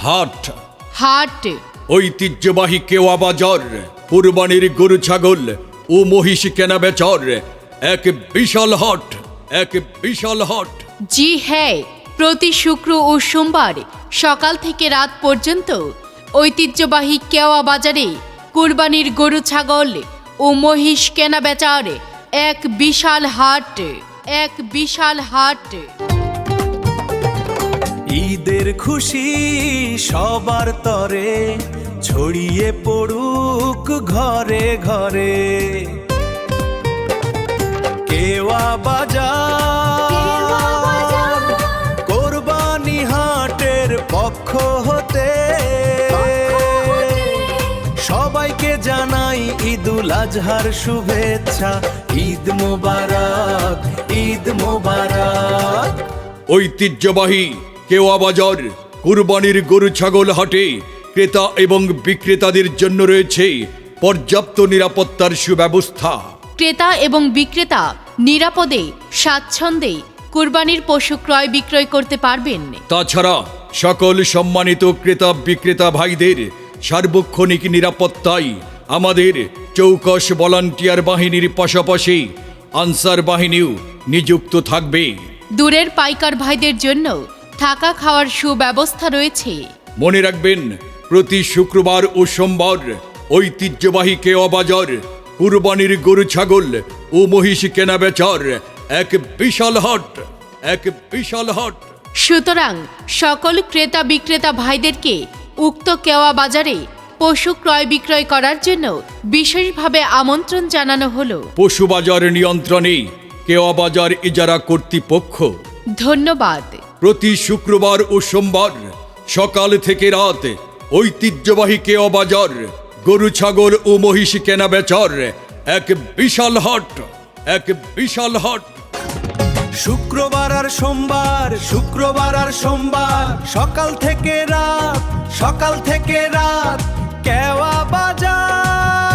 হাট। হাট। ঐতিহ্যবাহী কেওয়া বাজার, কুরবানির গরু ছাগল ও মহিষ কেনা বেচার এক বিশাল হাট, এক বিশাল হাট। জি হ্যাঁ, প্রতি শুক্র ও সোমবার সকাল থেকে রাত পর্যন্ত ঐতিহ্যবাহী কেওয়া বাজারে কুরবানির গরু ছাগল ও মহিষ কেনা বেচার এক বিশাল হাট, এক বিশাল হাট। ঈদের খুশি সবার তরে ছড়িয়ে পড়ুক ঘরে ঘরে। কেওয়া বাজার কোরবানি হাটের পক্ষ হতে সবাইকে জানাই ঈদুল আজহার শুভেচ্ছা। ঈদ মোবারক, ঈদ মোবারক। ঐতিহ্যবাহী কেওয়া বাজার কুরবানির গরু ছাগল হাটে ক্রেতা এবং বিক্রেতাদের জন্য রয়েছে পর্যাপ্ত নিরাপত্তার সুব্যবস্থা। ক্রেতা এবং বিক্রেতা নিরাপদে স্বাচ্ছন্দ্যে কুরবানির পশু ক্রয় বিক্রয় করতে পারবেন। তাছাড়া সকল সম্মানিত ক্রেতা বিক্রেতা ভাইদের সার্বক্ষণিক নিরাপত্তায় আমাদের চৌকস ভলান্টিয়ার বাহিনীর পাশাপাশি আনসার বাহিনীও নিযুক্ত থাকবে। দূরের পাইকার ভাইদের জন্য থাকা খাওয়ার সুব্যবস্থা রয়েছে। মনে রাখবেন, প্রতি শুক্রবার ও সোমবার ঐতিহ্যবাহী কেওয়া বাজার কুরবানির গরু ছাগল ও মহিষ কেনা বেচার এক বিশাল হাট, এক বিশাল হাট। সুতরাং সকল ক্রেতা বিক্রেতা ভাইদেরকে উক্ত কেওয়া বাজারে পশু ক্রয় বিক্রয় করার জন্য বিশেষভাবে আমন্ত্রণ জানানো হলো। পশু বাজার নিয়ন্ত্রণে কেওয়া বাজার ইজারা কর্তৃপক্ষ। ধন্যবাদ। প্রতি শুক্রবার ও সোমবার সকাল থেকে রাত ঐতিহ্যবাহী কেওয়া বাজার গরু ছাগল ও মহিষ কেনা বেচার এক বিশাল হাট, এক বিশাল হাট। শুক্রবার আর সোমবার, শুক্রবার আর সোমবার সকাল থেকে রাত কেওয়া বাজার।